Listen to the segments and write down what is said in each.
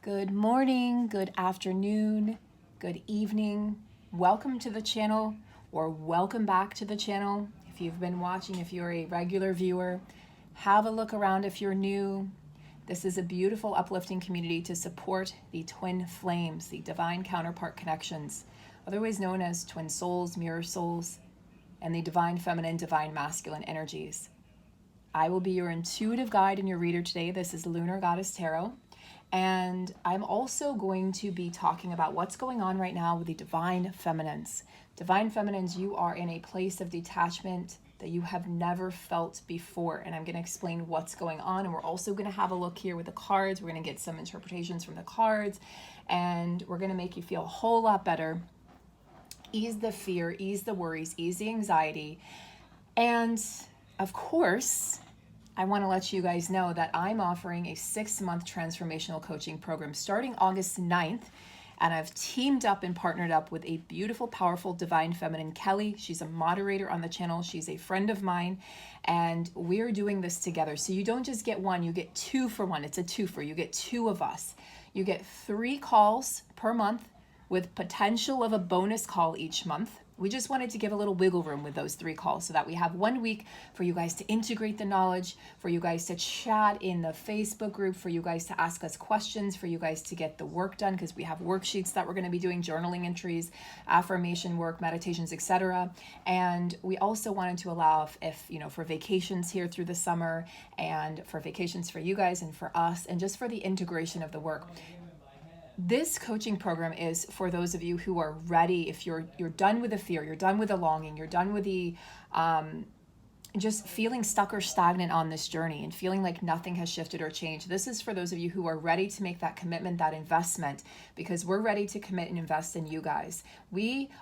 Good morning, good afternoon, good evening. Welcome to the channel or welcome back to the channel. If you've been watching, if you're a regular viewer, have a look around if you're new. This is a beautiful, uplifting community to support the twin flames, the divine counterpart connections, otherwise known as twin souls, mirror souls, and the divine feminine, divine masculine energies. I will be your intuitive guide and your reader today. This is Lunar Goddess Tarot. And I'm also going to be talking about what's going on right now with the divine feminines. Divine feminines, you are in a place of detachment that you have never felt before. And I'm going to explain what's going on. And we're also going to have a look here with the cards. We're going to get some interpretations from the cards. And we're going to make you feel a whole lot better. Ease the fear, ease the worries, ease the anxiety. And of course, I want to let you guys know that I'm offering a 6-month transformational coaching program starting August 9th. And I've teamed up and partnered up with a beautiful, powerful, divine feminine, Kelly. She's a moderator on the channel. She's a friend of mine. And we're doing this together. So you don't just get one, you get 2 for 1. It's a twofer. You get 2 of us. You get 3 calls per month with potential of a bonus call each month. We just wanted to give a little wiggle room with those 3 calls so that we have 1 week for you guys to integrate the knowledge, for you guys to chat in the Facebook group, for you guys to ask us questions, for you guys to get the work done, because we have worksheets that we're going to be doing, journaling entries, affirmation work, meditations, etc. And we also wanted to allow if for vacations here through the summer, and for vacations for you guys and for us, and just for the integration of the work. This coaching program is for those of you who are ready. If you're done with the fear, you're done with the longing, you're done with the just feeling stuck or stagnant on this journey and feeling like nothing has shifted or changed. This is for those of you who are ready to make that commitment, that investment, because we're ready to commit and invest in you guys.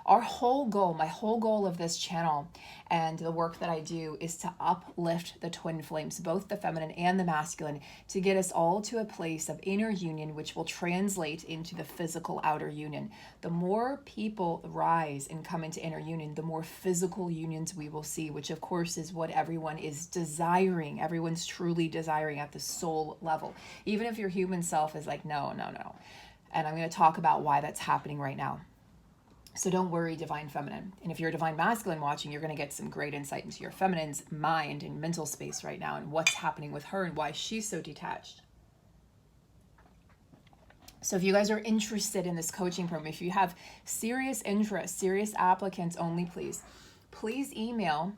Our whole goal, my whole goal of this channel and the work that I do is to uplift the twin flames, both the feminine and the masculine, to get us all to a place of inner union, which will translate into the physical outer union. The more people rise and come into inner union, the more physical unions we will see, which of course is what everyone is desiring. Everyone's truly desiring at the soul level. Even if your human self is like, no. And I'm going to talk about why that's happening right now. So don't worry, divine feminine. And if you're a divine masculine watching, you're going to get some great insight into your feminine's mind and mental space right now and what's happening with her and why she's so detached. So if you guys are interested in this coaching program, if you have serious interest, serious applicants only, please email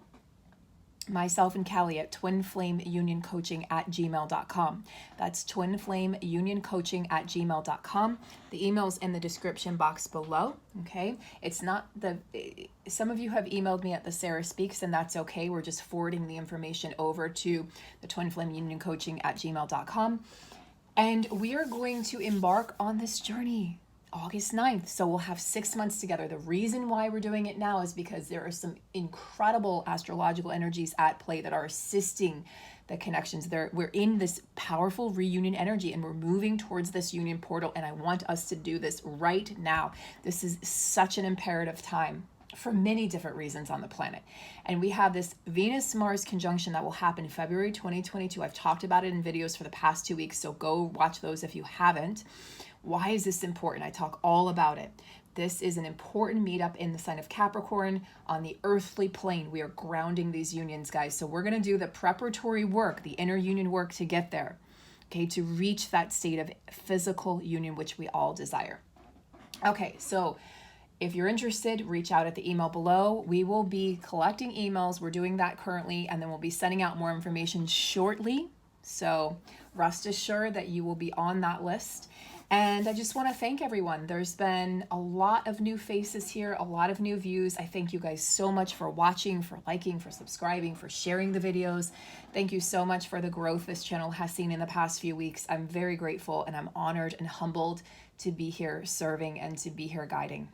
myself and Callie at twinflameunioncoaching@gmail.com. That's twinflameunioncoaching@gmail.com. The email's in the description box below. Okay. It's not some of you have emailed me at the Sarah Speaks, and that's okay. We're just forwarding the information over to the twinflameunioncoaching@gmail.com. And we are going to embark on this journey August 9th. So we'll have 6 months together. The reason why we're doing it now is because there are some incredible astrological energies at play that are assisting the connections. We're in this powerful reunion energy and we're moving towards this union portal. And I want us to do this right now. This is such an imperative time for many different reasons on the planet. And we have this Venus-Mars conjunction that will happen in February 2022. I've talked about it in videos for the past 2 weeks, so go watch those if you haven't. Why is this important? I talk all about it. This is an important meetup in the sign of Capricorn on the earthly plane. We are grounding these unions, guys. So we're going to do the preparatory work, the inner union work to get there, okay, to reach that state of physical union, which we all desire. Okay, so if you're interested, reach out at the email below. We will be collecting emails. We're doing that currently, and then we'll be sending out more information shortly. So rest assured that you will be on that list. And I just want to thank everyone. There's been a lot of new faces here, a lot of new views. I thank you guys so much for watching, for liking, for subscribing, for sharing the videos. Thank you so much for the growth this channel has seen in the past few weeks. I'm very grateful and I'm honored and humbled to be here serving and to be here guiding.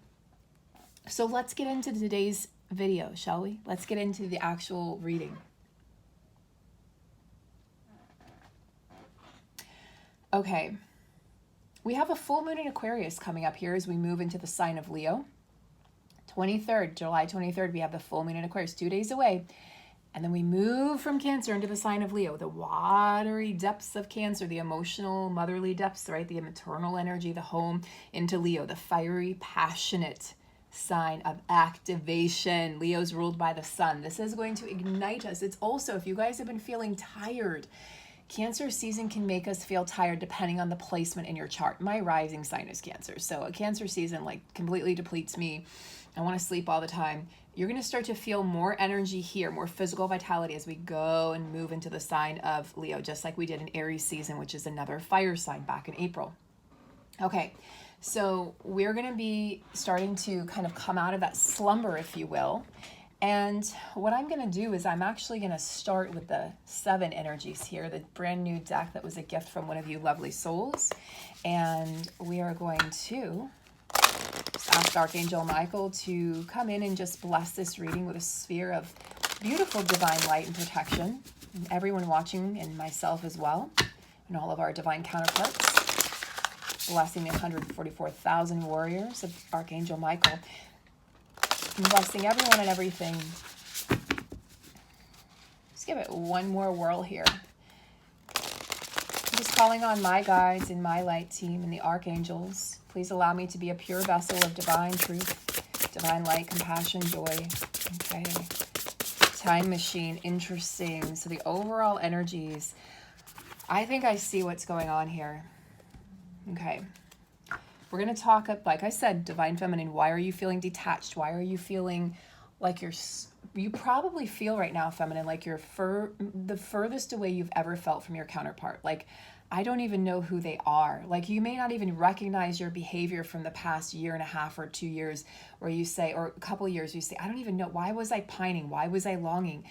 So let's get into today's video, shall we? Let's get into the actual reading. Okay. We have a full moon in Aquarius coming up here as we move into the sign of Leo. July 23rd, we have the full moon in Aquarius, 2 days away. And then we move from Cancer into the sign of Leo, the watery depths of Cancer, the emotional, motherly depths, right? The maternal energy, the home, into Leo, the fiery, passionate sign of activation. Leo's ruled by the sun. This is going to ignite us. It's also, if you guys have been feeling tired, Cancer season can make us feel tired depending on the placement in your chart. My rising sign is Cancer. So a Cancer season like completely depletes me. I want to sleep all the time. You're going to start to feel more energy here, more physical vitality as we go and move into the sign of Leo, just like we did in Aries season, which is another fire sign back in April. Okay, so we're going to be starting to kind of come out of that slumber, if you will. And what I'm going to do is I'm actually going to start with the 7 energies here, the brand new deck that was a gift from one of you lovely souls. And we are going to just ask Archangel Michael to come in and just bless this reading with a sphere of beautiful divine light and protection. And everyone watching, and myself as well, and all of our divine counterparts. Blessing the 144,000 warriors of Archangel Michael. And blessing everyone and everything. Just give it one more whirl here. I'm just calling on my guides and my light team and the archangels. Please allow me to be a pure vessel of divine truth, divine light, compassion, joy. Okay. Time machine, interesting. So the overall energies, I think I see what's going on here. Okay. We're going to talk up, like I said, divine feminine. Why are you feeling detached? Why are you feeling like you probably feel right now, feminine, like you're the furthest away you've ever felt from your counterpart. Like, I don't even know who they are. Like, you may not even recognize your behavior from the past 1.5 or 2 years, where you say, or a couple of years, you say, I don't even know. Why was I pining? Why was I longing?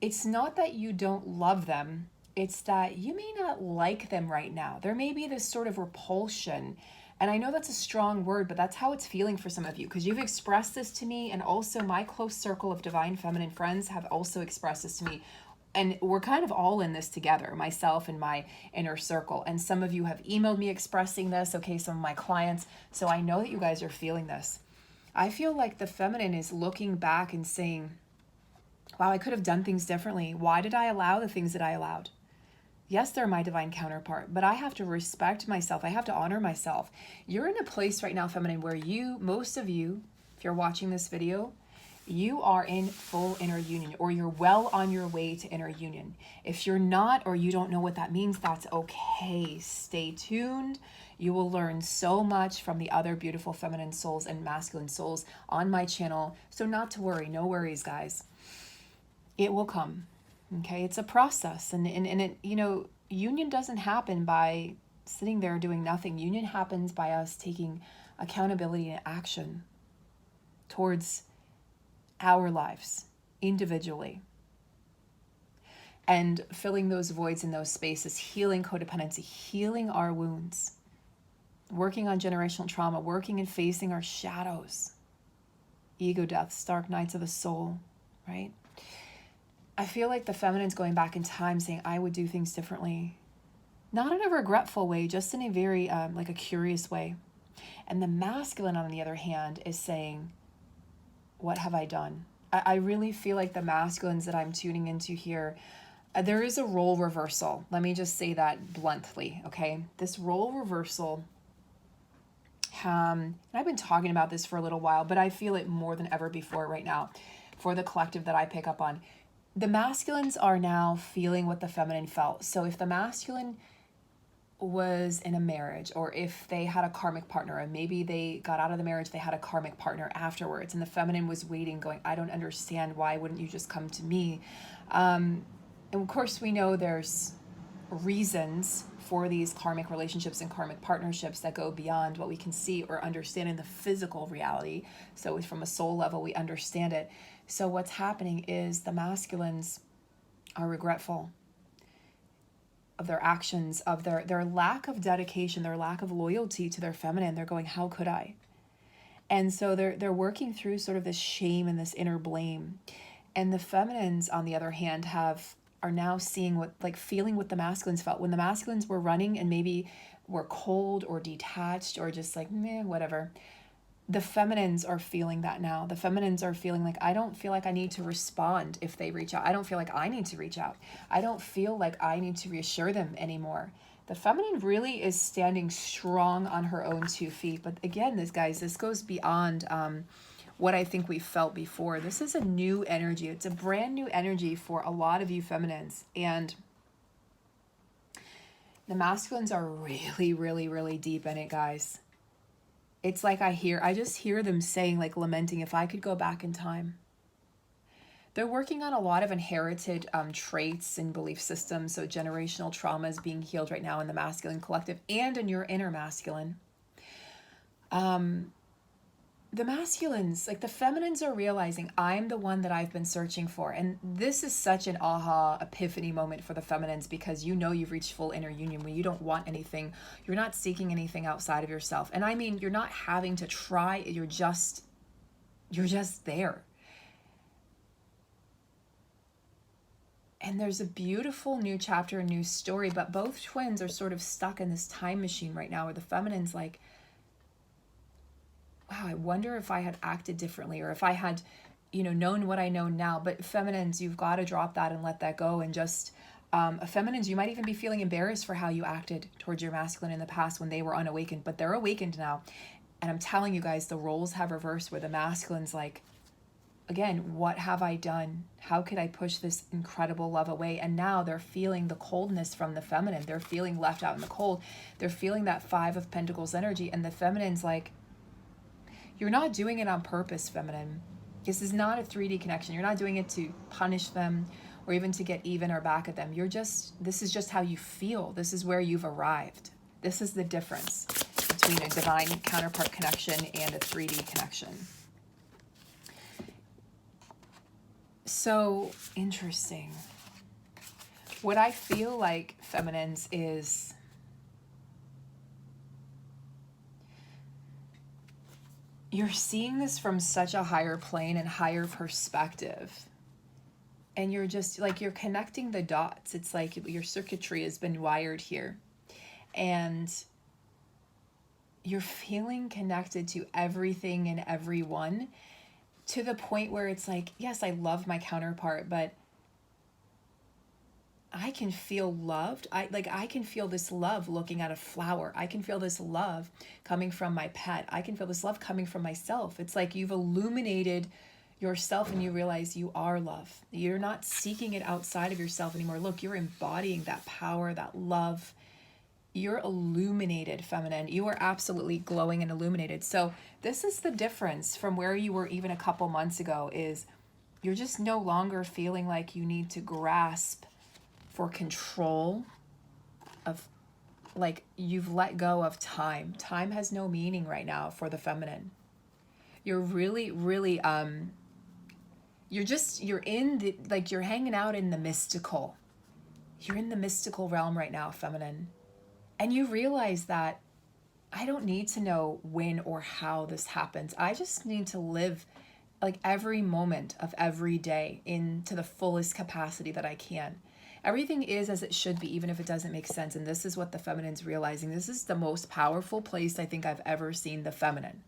It's not that you don't love them. It's that you may not like them right now. There may be this sort of repulsion. And I know that's a strong word, but that's how it's feeling for some of you, because you've expressed this to me, and also my close circle of divine feminine friends have also expressed this to me. And we're kind of all in this together, myself and my inner circle. And some of you have emailed me expressing this, okay, some of my clients. So I know that you guys are feeling this. I feel like the feminine is looking back and saying, wow, I could have done things differently. Why did I allow the things that I allowed? Yes, they're my divine counterpart, but I have to respect myself. I have to honor myself. You're in a place right now, feminine, where most of you, if you're watching this video, you are in full inner union, or you're well on your way to inner union. If you're not, or you don't know what that means, that's okay. Stay tuned. You will learn so much from the other beautiful feminine souls and masculine souls on my channel. So not to worry, no worries, guys. It will come. Okay, it's a process, and it, you know, union doesn't happen by sitting there doing nothing. Union happens by us taking accountability and action towards our lives individually, and filling those voids in those spaces, healing codependency, healing our wounds, working on generational trauma, working and facing our shadows, ego deaths, dark nights of the soul, right? I feel like the feminine's going back in time saying, I would do things differently. Not in a regretful way, just in a very, like a curious way. And the masculine, on the other hand, is saying, what have I done? I really feel like the masculines that I'm tuning into here, there is a role reversal. Let me just say that bluntly, okay? This role reversal, and I've been talking about this for a little while, but I feel it more than ever before right now for the collective that I pick up on. The masculines are now feeling what the feminine felt. So if the masculine was in a marriage, or if they had a karmic partner, and maybe they got out of the marriage, they had a karmic partner afterwards, and the feminine was waiting, going, I don't understand, why wouldn't you just come to me? And of course, we know there's reasons for these karmic relationships and karmic partnerships that go beyond what we can see or understand in the physical reality. So from a soul level, we understand it. So what's happening is the masculines are regretful of their actions, of their lack of dedication, their lack of loyalty to their feminine. They're going, how could I? And so they're working through sort of this shame and this inner blame. And the feminines, on the other hand, are now seeing feeling what the masculines felt. When the masculines were running and maybe were cold or detached or just like, meh, whatever. the feminines are feeling that now. The feminines are feeling like, I don't feel like I need to respond if they reach out. I don't feel like I need to reach out. I don't feel like I need to reassure them anymore. The feminine really is standing strong on her own 2 feet. But again, this goes beyond what I think we felt before. This is a new energy. It's a brand new energy for a lot of you feminines. And the masculines are really, really, really deep in it, guys. It's like I just hear them saying, like lamenting, if I could go back in time. They're working on a lot of inherited traits and belief systems. So generational trauma is being healed right now in the masculine collective and in your inner masculine. The masculines, like the feminines, are realizing I'm the one that I've been searching for. And this is such an aha epiphany moment for the feminines, because you know you've reached full inner union when you don't want anything. You're not seeking anything outside of yourself. And I mean, you're not having to try. You're just there. And there's a beautiful new chapter, a new story, but both twins are sort of stuck in this time machine right now, where the feminine's like, wow, I wonder if I had acted differently, or if I had, known what I know now. But feminines, you've got to drop that and let that go. And just, feminines, you might even be feeling embarrassed for how you acted towards your masculine in the past when they were unawakened, but they're awakened now. And I'm telling you guys, the roles have reversed, where the masculine's like, again, what have I done? How could I push this incredible love away? And now they're feeling the coldness from the feminine. They're feeling left out in the cold. They're feeling that 5 of Pentacles energy. And the feminine's like, you're not doing it on purpose, feminine. This is not a 3D connection. You're not doing it to punish them or even to get even or back at them. This is just how you feel. This is where you've arrived. This is the difference between a divine counterpart connection and a 3D connection. So interesting. What I feel like, feminines, is you're seeing this from such a higher plane and higher perspective. And you're just like, you're connecting the dots. It's like your circuitry has been wired here. And you're feeling connected to everything and everyone, to the point where it's like, yes, I love my counterpart, but I can feel loved. I can feel this love looking at a flower. I can feel this love coming from my pet. I can feel this love coming from myself. It's like you've illuminated yourself and you realize you are love. You're not seeking it outside of yourself anymore. Look, you're embodying that power, that love. You're illuminated, feminine. You are absolutely glowing and illuminated. So this is the difference from where you were even a couple months ago, is you're just no longer feeling like you need to grasp for control of, like, you've let go of time. Time has no meaning right now for the feminine. You're really, really, you're in the, like, you're hanging out in the mystical. You're in the mystical realm right now, feminine. And you realize that I don't need to know when or how this happens. I just need to live like every moment of every day into the fullest capacity that I can. Everything is as it should be, even if it doesn't make sense. And this is what the feminine's realizing. This is the most powerful place I think I've ever seen the feminine.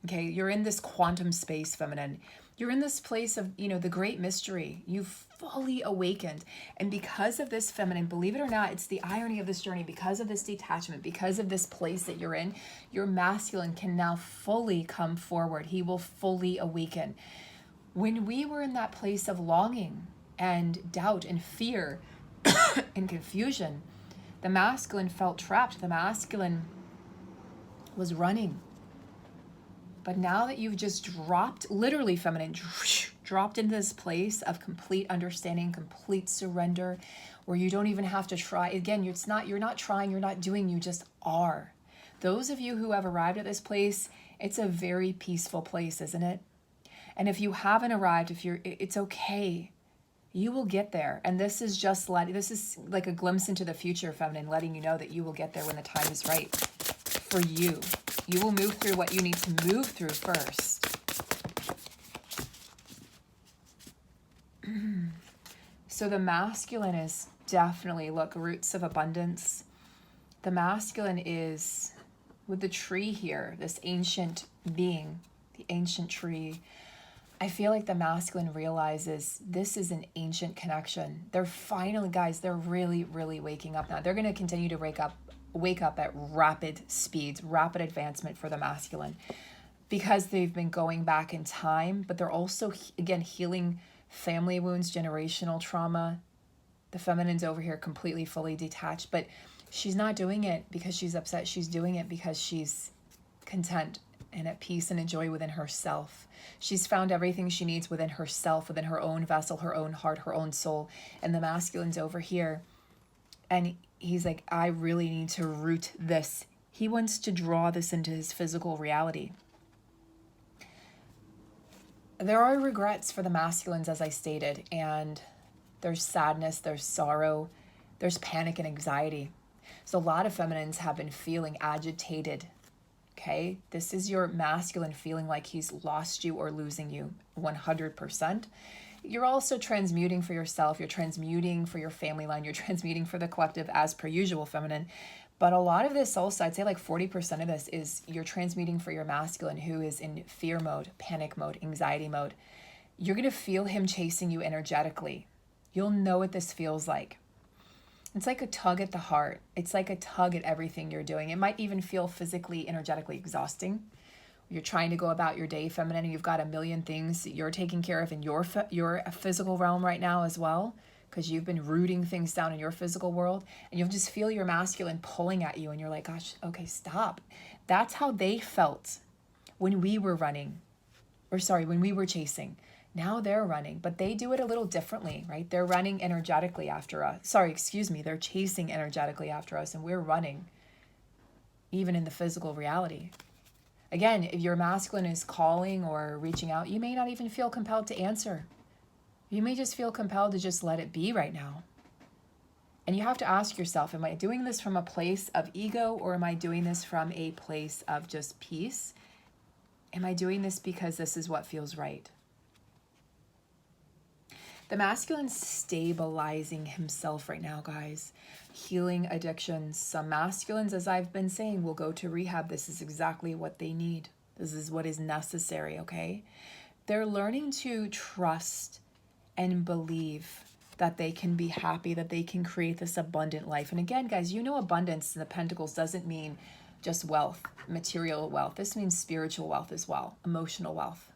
Okay, you're in this quantum space, feminine. You're in this place of, the great mystery. You've fully awakened. And because of this, feminine, believe it or not, it's the irony of this journey. Because of this detachment, because of this place that you're in, your masculine can now fully come forward. He will fully awaken. When we were in that place of longing and doubt and fear and confusion, the masculine felt trapped. The masculine was running. But now that you've just dropped, literally, feminine, dropped into this place of complete understanding, complete surrender, where you don't even have to try. Again, you're not trying, you're not doing, you just are. Those of you who have arrived at this place, it's a very peaceful place, isn't it? And if you haven't arrived, it's okay. You will get there. And this is like a glimpse into the future, feminine, letting you know that you will get there when the time is right for you. You will move through what you need to move through first. So the masculine is definitely, look, roots of abundance. The masculine is with the tree here, this ancient being, the ancient tree. I feel like the masculine realizes this is an ancient connection. They're finally, guys, they're really, really waking up now. They're going to continue to wake up at rapid speeds, rapid advancement for the masculine, because they've been going back in time, but they're also, again, healing family wounds, generational trauma. The feminine's over here completely, fully detached, but she's not doing it because she's upset. She's doing it because she's content and at peace and in joy within herself. She's found everything she needs within herself, within her own vessel, her own heart, her own soul. And the masculine's over here, and he's like, I really need to root this. He wants to draw this into his physical reality. There are regrets for the masculines, as I stated, and there's sadness, there's sorrow, there's panic and anxiety. So a lot of feminines have been feeling agitated. Okay, this is your masculine feeling like he's lost you or losing you 100%. You're also transmuting for yourself. You're transmuting for your family line. You're transmuting for the collective as per usual, feminine. But a lot of this also, I'd say like 40% of this is you're transmuting for your masculine who is in fear mode, panic mode, anxiety mode. You're going to feel him chasing you energetically. You'll know what this feels like. It's like a tug at the heart. It's like a tug at everything you're doing. It might even feel physically, energetically exhausting. You're trying to go about your day, feminine, and you've got a million things that you're taking care of in your physical realm right now as well, because you've been rooting things down in your physical world, and you'll just feel your masculine pulling at you, and you're like, gosh, okay, stop. That's how they felt when we were running, when we were chasing. Now they're running, but they do it a little differently, right? They're running energetically after us. They're chasing energetically after us, and we're running, even in the physical reality. Again, if your masculine is calling or reaching out, you may not even feel compelled to answer. You may just feel compelled to just let it be right now. And you have to ask yourself, am I doing this from a place of ego, or am I doing this from a place of just peace? Am I doing this because this is what feels right? The masculine's stabilizing himself right now, guys. Healing addictions. Some masculines, as I've been saying, will go to rehab. This is exactly what they need. This is what is necessary, okay? They're learning to trust and believe that they can be happy, that they can create this abundant life. And again, guys, you know, abundance in the pentacles doesn't mean just wealth, material wealth. This means spiritual wealth as well, emotional wealth.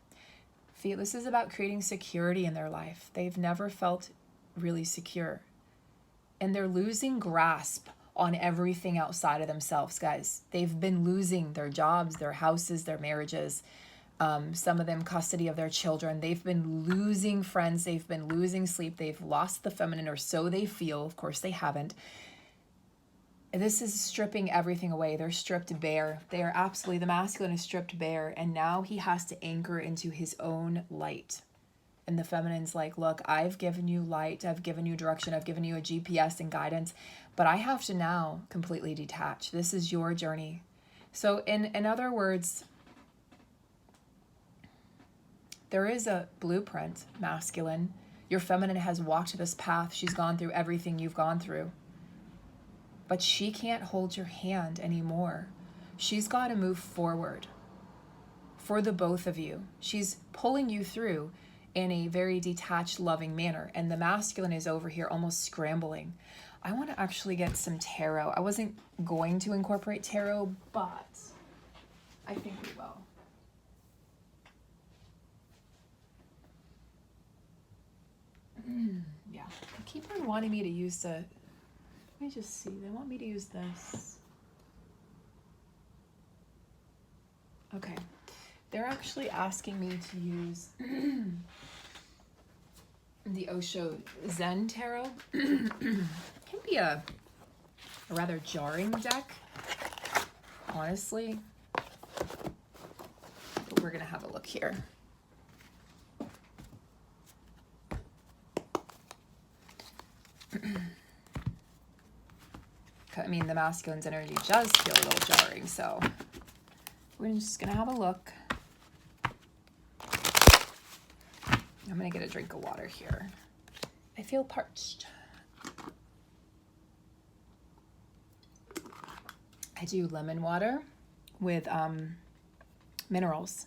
This is about creating security in their life. They've never felt really secure. And they're losing grasp on everything outside of themselves, guys. They've been losing their jobs, their houses, their marriages, some of them custody of their children. They've been losing friends. They've been losing sleep. They've lost the feminine, or so they feel. Of course, they haven't. This is stripping everything away. They're stripped bare. They are absolutely, the masculine is stripped bare. And now he has to anchor into his own light. And the feminine's like, look, I've given you light. I've given you direction. I've given you a GPS and guidance. But I have to now completely detach. This is your journey. So in other words, there is a blueprint, masculine. Your feminine has walked this path. She's gone through everything you've gone through. But she can't hold your hand anymore. She's got to move forward for the both of you. She's pulling you through in a very detached, loving manner. And the masculine is over here almost scrambling. I want to actually get some tarot. I wasn't going to incorporate tarot, but I think we will. Yeah, I keep on wanting me to use the... Let me just see. They want me to use this. Okay. They're actually asking me to use the Osho Zen Tarot. It can be a rather jarring deck, honestly. But we're going to have a look here. I mean, the masculine's energy does feel a little jarring, so we're just gonna have a look. I'm gonna get a drink of water here. I feel parched. I do lemon water, with minerals.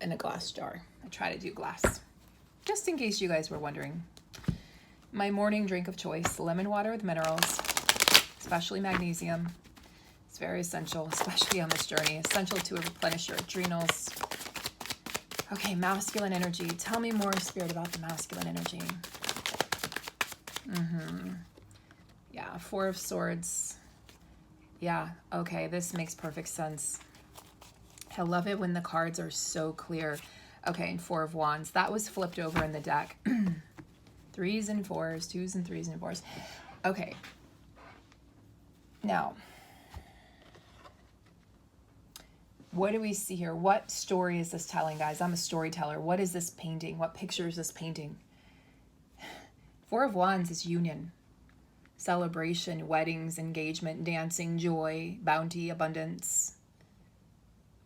In a glass jar. I try to do glass. Just in case you guys were wondering. My morning drink of choice, lemon water with minerals, especially magnesium. It's very essential, especially on this journey. Essential to replenish your adrenals. Okay, masculine energy. Tell me more, Spirit, about the masculine energy. Yeah, Four of Swords. Yeah, okay, this makes perfect sense. I love it when the cards are so clear. Okay, and Four of Wands. That was flipped over in the deck. 3s and 4s, 2s and 3s and 4s. Okay. Now, what do we see here? What story is this telling, guys? I'm a storyteller. What is this painting? What picture is this painting? Four of Wands is union, celebration, weddings, engagement, dancing, joy, bounty, abundance,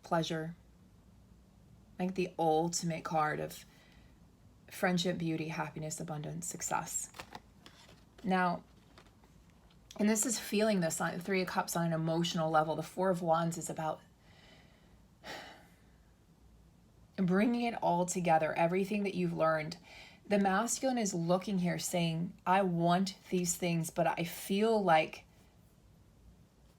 pleasure. Like the ultimate card of friendship, beauty, happiness, abundance, success. Now, and this is feeling this on Three of Cups on an emotional level. The Four of Wands is about bringing it all together, everything that you've learned. The masculine is looking here saying, I want these things, but I feel like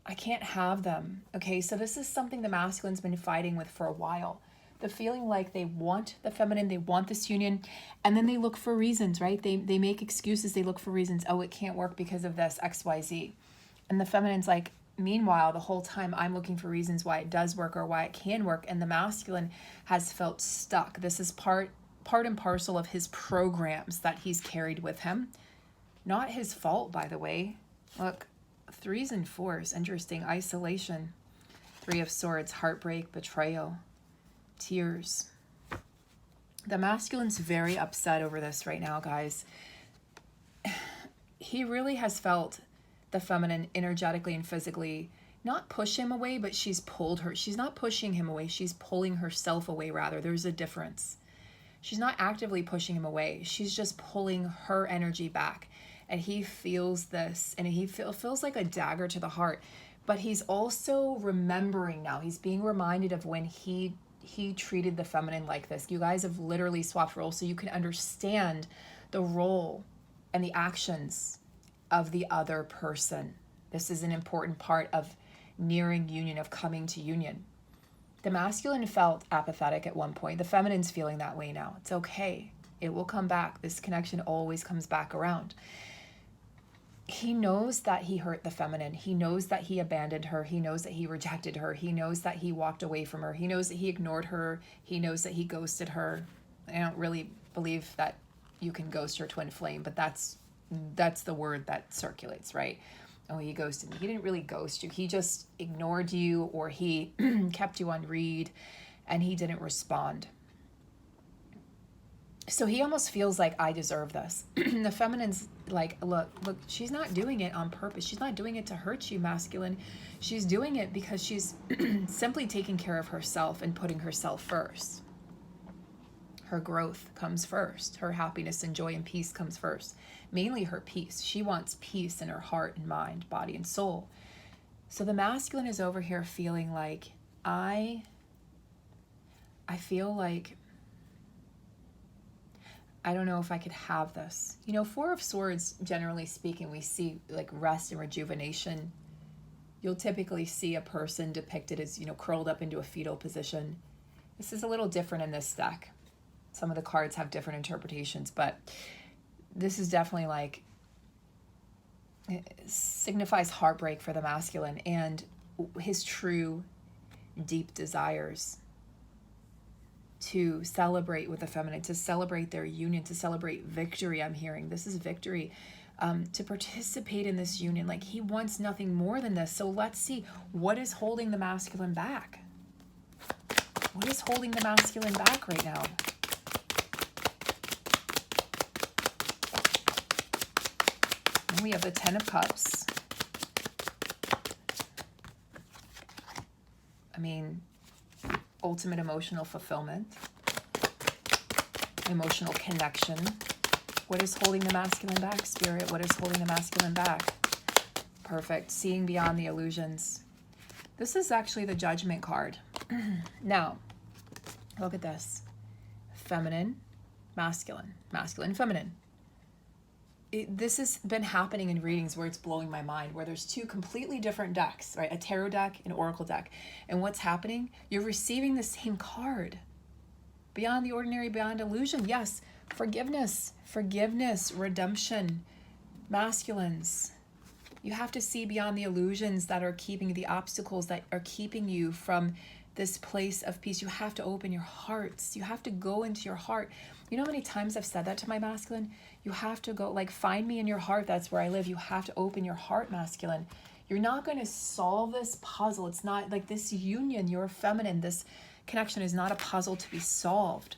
I can't have them. Okay, so this is something the masculine's been fighting with for a while. The feeling like they want the feminine, they want this union, and then they look for reasons, right? They make excuses, they look for reasons. Oh, it can't work because of this, X, Y, Z. And the feminine's like, meanwhile, the whole time I'm looking for reasons why it does work or why it can work. And the masculine has felt stuck. This is part and parcel of his programs that he's carried with him. Not his fault, by the way. Look, 3s and 4s, interesting. Isolation. 3 of Swords, heartbreak, betrayal, tears. The masculine's very upset over this right now, guys. He really has felt the feminine energetically and physically not push him away, but she's pulled her. She's not pushing him away. She's pulling herself away, rather. There's a difference. She's not actively pushing him away. She's just pulling her energy back. And he feels this, and he feels like a dagger to the heart. But he's also remembering now. He's being reminded of when he treated the feminine like this. You guys have literally swapped roles so you can understand the role and the actions of the other person. This is an important part of nearing union, of coming to union. The masculine felt apathetic at one point. The feminine's feeling that way now. It's okay. It will come back. This connection always comes back around. He knows that he hurt the feminine. He knows that he abandoned her. He knows that he rejected her. He knows that he walked away from her. He knows that he ignored her. He knows that he ghosted her. I don't really believe that you can ghost your twin flame, but that's the word that circulates, right? Oh, he ghosted me. He didn't really ghost you. He just ignored you, or he kept you on read and he didn't respond. So he almost feels like, I deserve this. The feminine's like, look, she's not doing it on purpose. She's not doing it to hurt you, masculine. She's doing it because she's simply taking care of herself and putting herself first. Her growth comes first. Her happiness and joy and peace comes first. Mainly her peace. She wants peace in her heart and mind, body and soul. So the masculine is over here feeling like, I feel like, I don't know if I could have this. You know, Four of Swords, generally speaking, we see like rest and rejuvenation. You'll typically see a person depicted as, you know, curled up into a fetal position. This is a little different in this deck. Some of the cards have different interpretations, but this is definitely like, it signifies heartbreak for the masculine and his true deep desires to celebrate with the feminine, to celebrate their union, to celebrate victory. I'm hearing this is victory, to participate in this union. Like he wants nothing more than this. So let's see, what is holding the masculine back? What is holding the masculine back right now? And we have the Ten of Cups. I mean, ultimate emotional fulfillment, emotional connection. What is holding the masculine back, Spirit? What is holding the masculine back? Perfect. Seeing beyond the illusions. This is actually the Judgment card. Now, look at this. Feminine, masculine, masculine, feminine. This has been happening in readings where it's blowing my mind, where there's two completely different decks, right? A tarot deck, an oracle deck. And what's happening? You're receiving the same card. Beyond the ordinary, beyond illusion. Yes, forgiveness, redemption, masculines. You have to see beyond the illusions that are keeping the obstacles that are keeping you from this place of peace. You have to open your hearts. You have to go into your heart. You know how many times I've said that to my masculine? You have to go, like, find me in your heart. That's where I live. You have to open your heart, masculine. You're not going to solve this puzzle. It's not like this union, you're feminine. This connection is not a puzzle to be solved.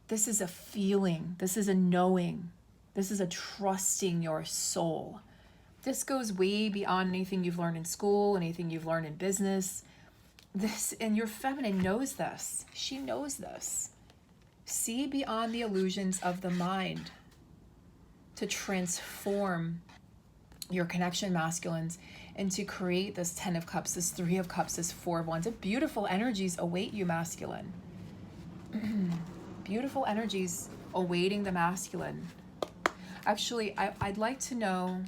This is a feeling. This is a knowing. This is a trusting your soul. This goes way beyond anything you've learned in school, anything you've learned in business. And your feminine knows this. She knows this. See beyond the illusions of the mind to transform your connection, masculines, and to create this 10 of Cups, this 3 of Cups, this 4 of Wands. Beautiful energies await you, masculine. Beautiful energies awaiting the masculine. Actually, I'd like to know,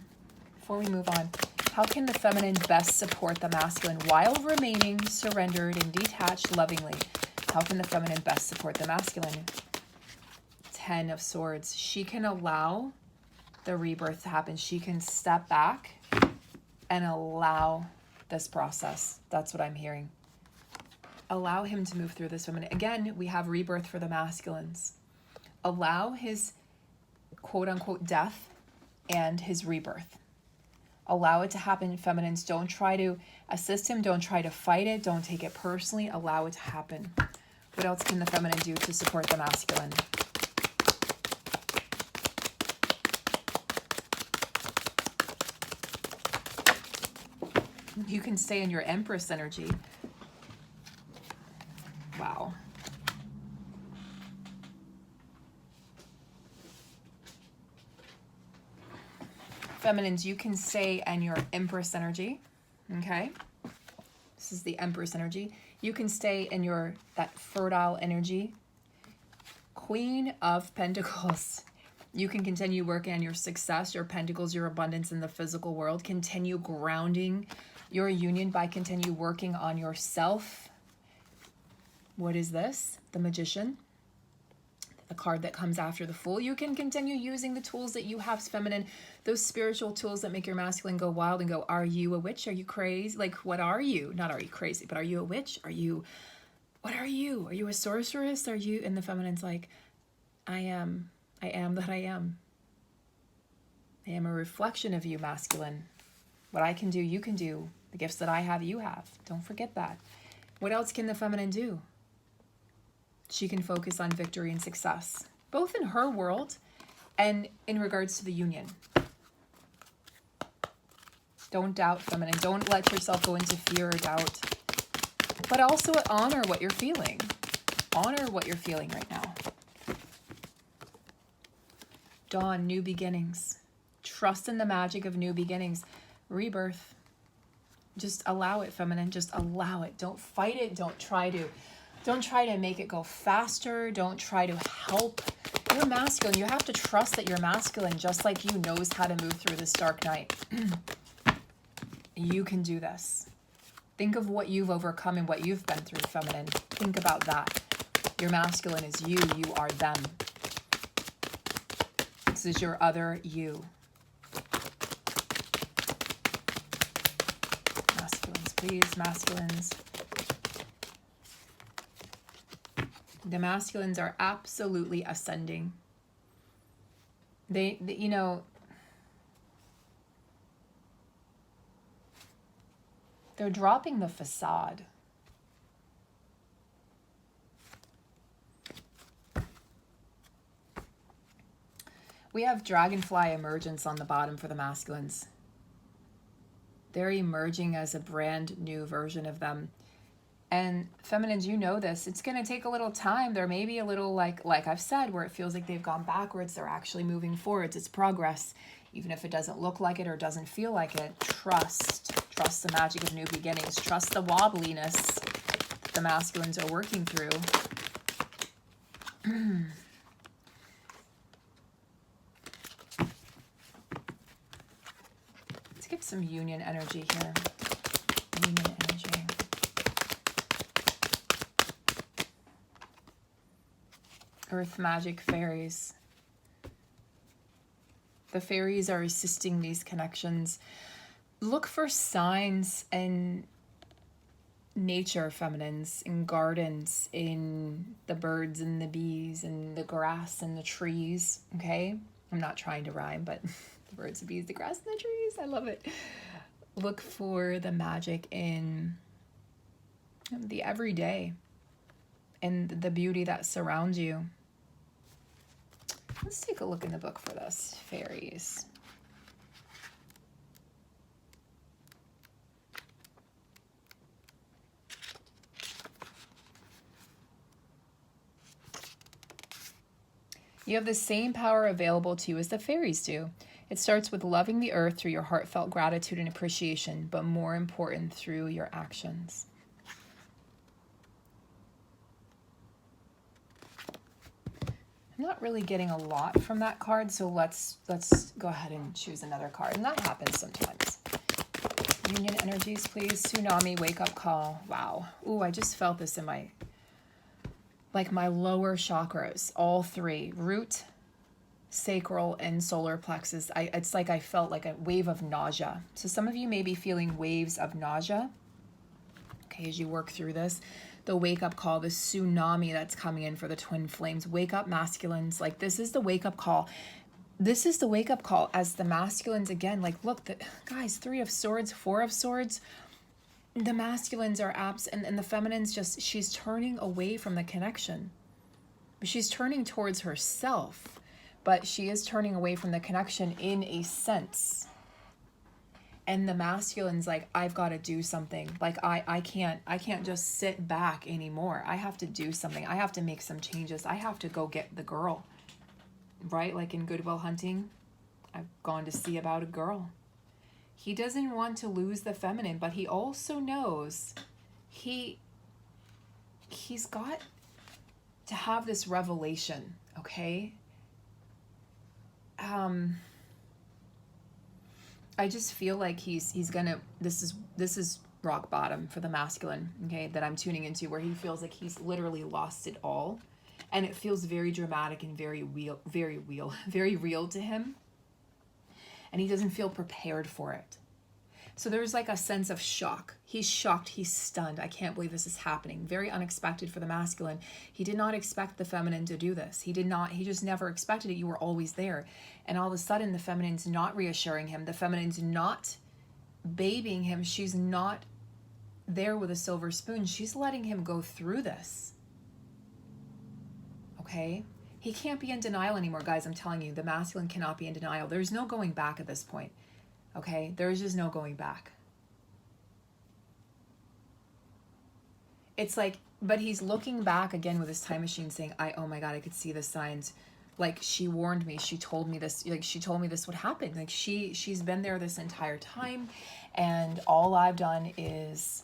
before we move on, how can the feminine best support the masculine while remaining surrendered and detached lovingly? How can the feminine best support the masculine? 10 of Swords. She can allow the rebirth to happen. She can step back and allow this process. That's what I'm hearing. Allow him to move through this woman. Again, we have rebirth for the masculines. Allow his quote unquote death and his rebirth. Allow it to happen, feminines. Don't try to assist him. Don't try to fight it. Don't take it personally. Allow it to happen. What else can the feminine do to support the masculine? You can stay in your Empress energy. Wow. Feminines, you can stay in your Empress energy. Okay? This is the Empress energy. You can stay in that fertile energy. Queen of Pentacles. You can continue working on your success, your pentacles, your abundance in the physical world. Continue grounding your union by continue working on yourself. What is this? The Magician. The card that comes after the Fool. You can continue using the tools that you have, feminine, those spiritual tools that make your masculine go wild and go, are you a witch? Are you crazy? Like, what are you? Not are you crazy, but are you a witch? What are you? Are you a sorceress? Are you? And the feminine's like, I am that I am. I am a reflection of you, masculine. What I can do, you can do. The gifts that I have, you have. Don't forget that. What else can the feminine do? She can focus on victory and success, both in her world and in regards to the union. Don't doubt, feminine. Don't let yourself go into fear or doubt. But also honor what you're feeling. Honor what you're feeling right now. Dawn, new beginnings. Trust in the magic of new beginnings. Rebirth. Just allow it, feminine. Just allow it. Don't fight it. Don't try to make it go faster. Don't try to help. You're masculine. You have to trust that you're masculine, just like you knows how to move through this dark night. You can do this. Think of what you've overcome and what you've been through, feminine. Think about that. Your masculine is you. You are them. This is your other you. Masculines, please, masculines. The masculines are absolutely ascending. They you know, they're dropping the facade. We have dragonfly emergence on the bottom for the masculines. They're emerging as a brand new version of them. And feminines, you know this. It's going to take a little time. There may be a little, like I've said, where it feels like they've gone backwards. They're actually moving forwards. It's progress. Even if it doesn't look like it or doesn't feel like it, trust. Trust the magic of new beginnings. Trust the wobbliness that the masculines are working through. Let's get some union energy here. Union energy. Earth magic fairies. The fairies are assisting these connections. Look for signs in nature, feminines, in gardens, in the birds and the bees and the grass and the trees, okay? I'm not trying to rhyme, but the birds, the bees, the grass, and the trees, I love it. Look for the magic in the everyday and the beauty that surrounds you. Let's take a look in the book for this, fairies. You have the same power available to you as the fairies do. It starts with loving the earth through your heartfelt gratitude and appreciation, but more important, through your actions. I'm not really getting a lot from that card, so let's go ahead and choose another card. And that happens sometimes. Union energies, please. Tsunami, wake up call. Wow. Ooh, I just felt this in my lower chakras, all three, root, sacral, and solar plexus. It's like I felt like a wave of nausea. So some of you may be feeling waves of nausea, okay, as you work through this. The wake up call, the tsunami that's coming in for the twin flames. Wake up, masculines. Like, this is the wake up call. This is the wake up call as the masculines, again, like, look, guys, 3 of swords, 4 of swords. The masculines are absent, and the feminines just, she's turning away from the connection. She's turning towards herself, but she is turning away from the connection in a sense. And the masculine's like, I've got to do something. Like, I can't just sit back anymore. I have to do something. I have to make some changes. I have to go get the girl, right? Like in Good Will Hunting, I've gone to see about a girl. He doesn't want to lose the feminine, but he also knows he's got to have this revelation, okay? I just feel like he's gonna, this is rock bottom for the masculine, okay, that I'm tuning into, where he feels like he's literally lost it all. And it feels very dramatic and very real to him. And he doesn't feel prepared for it. So there's like a sense of shock. He's shocked, he's stunned. I can't believe this is happening. Very unexpected for the masculine. He did not expect the feminine to do this. He just never expected it. You were always there. And all of a sudden the feminine's not reassuring him. The feminine's not babying him. She's not there with a silver spoon. She's letting him go through this. Okay? He can't be in denial anymore, guys. I'm telling you, the masculine cannot be in denial. There's no going back at this point. Okay? There's just no going back. It's like, but he's looking back again with his time machine saying, oh my God, I could see the signs. Like, she warned me. She told me this. Like, she told me this would happen. Like, she's been there this entire time. And all I've done is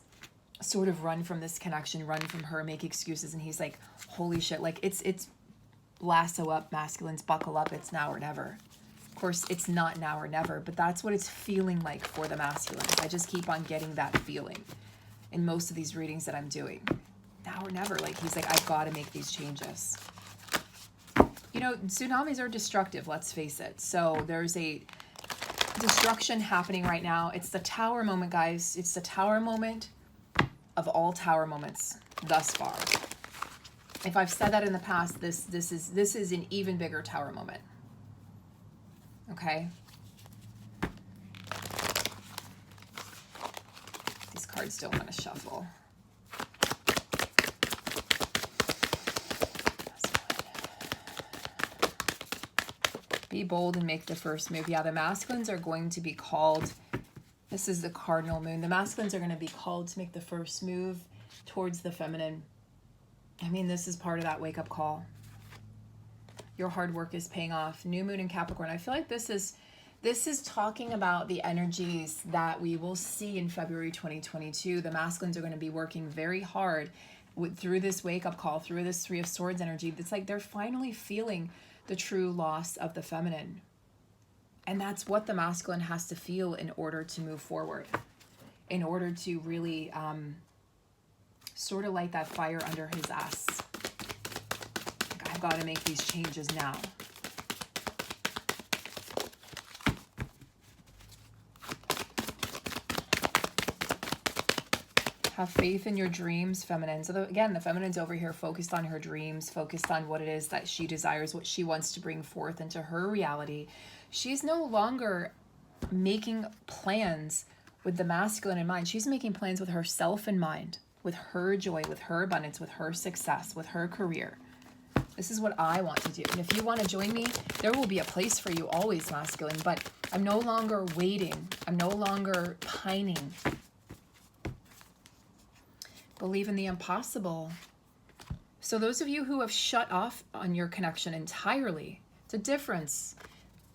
sort of run from this connection, run from her, make excuses. And he's like, holy shit. Like, it's lasso up, masculines, buckle up. It's now or never. Of course, it's not now or never, but that's what it's feeling like for the masculine. I just keep on getting that feeling in most of these readings that I'm doing. Now or never. Like, he's like, I've got to make these changes. You know, tsunamis are destructive, let's face it. So there's a destruction happening right now. It's the tower moment, guys. It's the tower moment of all tower moments thus far. If I've said that in the past, this is an even bigger tower moment. Okay? These cards don't want to shuffle. Be bold and make the first move. Yeah, the masculines are going to be called, this is the cardinal moon. The masculines are going to be called to make the first move towards the feminine. I mean, this is part of that wake-up call. Your hard work is paying off. New moon in Capricorn. I feel like this is This is talking about the energies that we will see in February 2022. The masculines are going to be working very hard through this wake-up call, through this Three of Swords energy. It's like they're finally feeling the true loss of the feminine. And that's what the masculine has to feel in order to move forward, in order to really sort of light that fire under his ass. Like, I've got to make these changes now. Have faith in your dreams, feminine. So again, the feminine's over here focused on her dreams, focused on what it is that she desires, what she wants to bring forth into her reality. She's no longer making plans with the masculine in mind. She's making plans with herself in mind, with her joy, with her abundance, with her success, with her career. This is what I want to do. And if you want to join me, there will be a place for you always, masculine. But I'm no longer waiting. I'm no longer pining. Believe in the impossible. So those of you who have shut off on your connection entirely, it's a difference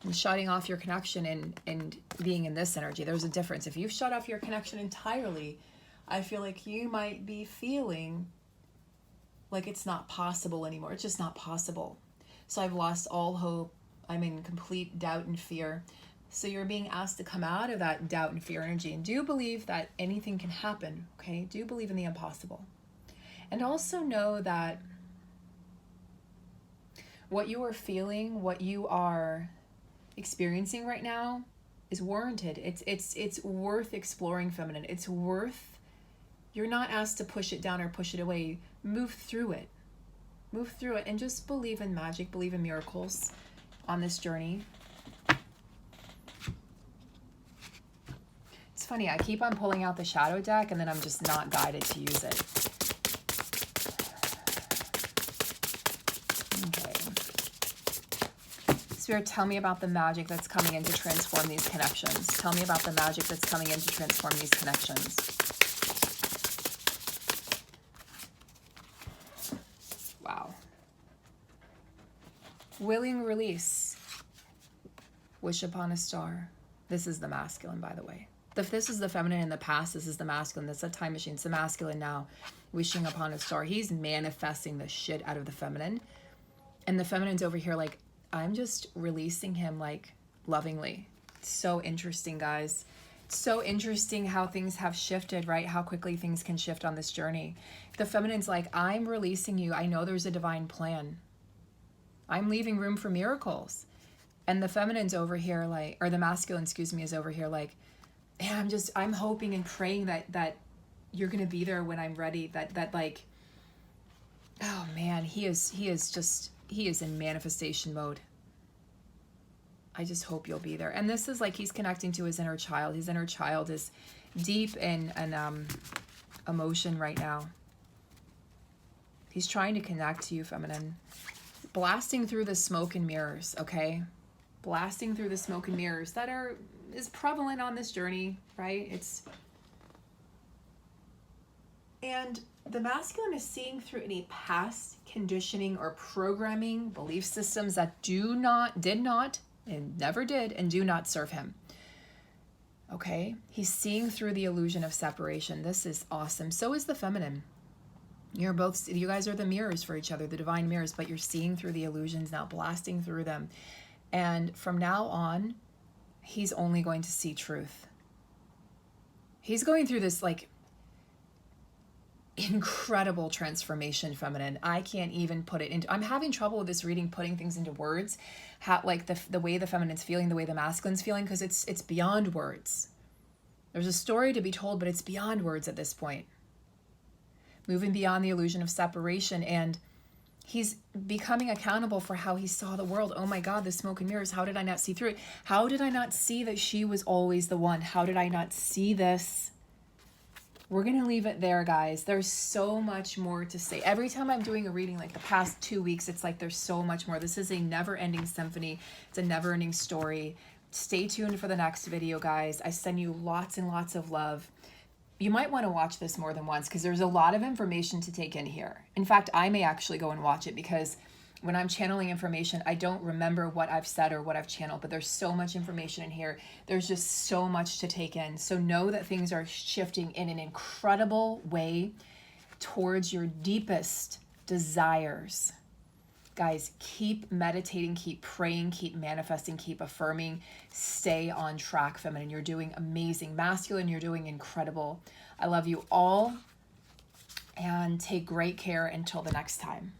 in shutting off your connection and being in this energy. There's a difference. If you've shut off your connection entirely, I feel like you might be feeling like it's not possible anymore. It's just not possible. So I've lost all hope. I'm in complete doubt and fear. So you're being asked to come out of that doubt and fear energy and do believe that anything can happen, okay? Do believe in the impossible. And also know that what you are feeling, what you are experiencing right now is warranted. It's worth exploring, feminine. It's worth, you're not asked to push it down or push it away. Move through it. Move through it and just believe in magic, believe in miracles on this journey. It's funny, I keep on pulling out the shadow deck and then I'm just not guided to use it. Okay. Spirit, tell me about the magic that's coming in to transform these connections. Tell me about the magic that's coming in to transform these connections. Wow. Willing release. Wish upon a star. This is the masculine, by the way. If this is the feminine in the past, this is the masculine. That's a time machine. It's the masculine now, wishing upon a star. He's manifesting the shit out of the feminine. And the feminine's over here like, I'm just releasing him like lovingly. It's so interesting, guys. It's so interesting how things have shifted, right? How quickly things can shift on this journey. The feminine's like, I'm releasing you. I know there's a divine plan. I'm leaving room for miracles. And the feminine's over here like, or the masculine, excuse me, is over here like, and I'm hoping and praying that you're going to be there when I'm ready, that like, oh man, he is in manifestation mode. I just hope you'll be there. And this is like, he's connecting to his inner child. His inner child is deep in emotion right now. He's trying to connect to you, feminine. Blasting through the smoke and mirrors, okay? Blasting through the smoke and mirrors that is prevalent on this journey, right? And the masculine is seeing through any past conditioning or programming, belief systems that did not, and never did, and do not serve him. Okay? He's seeing through the illusion of separation. This is awesome. So is the feminine. You guys are the mirrors for each other, the divine mirrors, but you're seeing through the illusions now, blasting through them. And from now on, he's only going to see truth. He's going through this like incredible transformation, feminine. I can't even put it into, I'm having trouble with this reading, putting things into words, how like the way the feminine's feeling, the way the masculine's feeling, because it's beyond words. There's a story to be told, but it's beyond words at this point. Moving beyond the illusion of separation, and he's becoming accountable for how he saw the world. Oh my God, the smoke and mirrors. How did I not see through it? How did I not see that she was always the one? How did I not see this? We're going to leave it there, guys. There's so much more to say. Every time I'm doing a reading, like the past 2 weeks, it's like there's so much more. This is a never-ending symphony. It's a never-ending story. Stay tuned for the next video, guys. I send you lots and lots of love. You might want to watch this more than once because there's a lot of information to take in here. In fact, I may actually go and watch it because when I'm channeling information, I don't remember what I've said or what I've channeled, but there's so much information in here. There's just so much to take in. So know that things are shifting in an incredible way towards your deepest desires. Guys, keep meditating, keep praying, keep manifesting, keep affirming. Stay on track, feminine. You're doing amazing. Masculine, you're doing incredible. I love you all, and take great care until the next time.